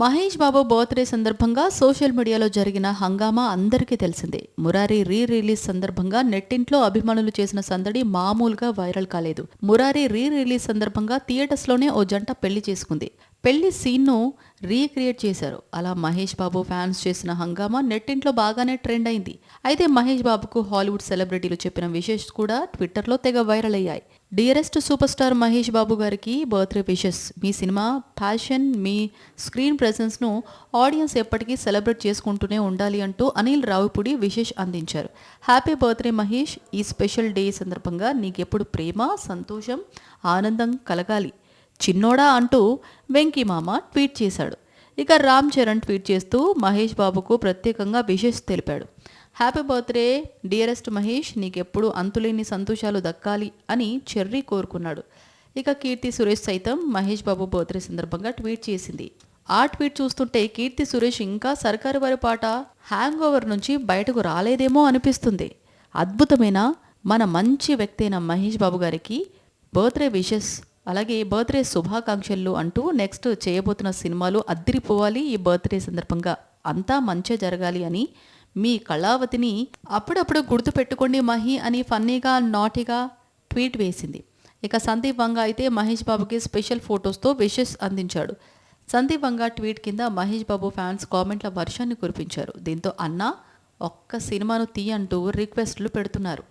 Mahesh Babu birthday సందర్భంగా social మీడియాలో జరిగిన హంగామా అందరికీ తెలిసిందే. మురారి రీ రిలీజ్ సందర్భంగా నెట్టింట్లో అభిమానులు చేసిన సందడి మామూలుగా వైరల్ కాలేదు. మురారి రీ రిలీజ్ సందర్భంగా థియేటర్స్లోనే ఓ జంట పెళ్లి చేసుకుంది. పెళ్లి సీన్ను రీక్రియేట్ చేశారు. అలా మహేష్ బాబు ఫ్యాన్స్ చేసిన హంగామా నెట్టింట్లో బాగానే ట్రెండ్ అయింది. అయితే మహేష్ బాబుకు హాలీవుడ్ సెలబ్రిటీలు చెప్పిన విషెస్ కూడా ట్విట్టర్లో తెగ వైరల్ అయ్యాయి. Dearest super star Mahesh Babu గారికి బర్త్డే విషెస్. మీ సినిమా ప్యాషన్, మీ స్క్రీన్ ప్రెజెన్స్ను ఆడియన్స్ ఎప్పటికీ సెలబ్రేట్ చేసుకుంటూనే ఉండాలి అంటూ అనిల్ రావిపూడి విషెస్ అందించారు. Happy birthday Mahesh. ఈ స్పెషల్ డే సందర్భంగా నీకెప్పుడు ప్రేమ, సంతోషం, ఆనందం కలగాలి చిన్నోడా అంటూ వెంకీ మామ ట్వీట్ చేశాడు. ఇక రామ్ చరణ్ ట్వీట్ చేస్తూ మహేష్ బాబుకు ప్రత్యేకంగా విషెస్ తెలిపాడు. హ్యాపీ బర్త్డే డియరెస్ట్ మహేష్, నీకెప్పుడు అంతులేని సంతోషాలు దక్కాలి అని చెర్రీ కోరుకున్నాడు. ఇక కీర్తి సురేష్ సైతం మహేష్ బాబు బర్త్డే సందర్భంగా ట్వీట్ చేసింది. ఆ ట్వీట్ చూస్తుంటే కీర్తి సురేష్ ఇంకా సర్కారు వారి పాట హ్యాంగ్ ఓవర్ నుంచి బయటకు రాలేదేమో అనిపిస్తుంది. అద్భుతమైన మన మంచి వ్యక్తి అయిన మహేష్ బాబు గారికి బర్త్డే విషెస్, అలాగే బర్త్డే శుభాకాంక్షలు అంటూ నెక్స్ట్ చేయబోతున్న సినిమాలు అద్దిరిపోవాలి. ఈ బర్త్డే సందర్భంగా అంతా మంచి జరగాలి అని మీ కళావతిని అప్పుడప్పుడు గుర్తు పెట్టుకోండి మహి అని ఫన్నీగా నాటిగా ట్వీట్ వేసింది. ఇక సందీప్ వంగ అయితే మహేష్ బాబుకి స్పెషల్ ఫొటోస్తో విషెస్ అందించాడు. సందీప్ వంగ ట్వీట్ కింద మహేష్ బాబు ఫ్యాన్స్ కామెంట్ల వర్షాన్ని కురిపించారు. దీంతో అన్న ఒక్క సినిమాను తీ అంటూ రిక్వెస్ట్లు పెడుతున్నారు.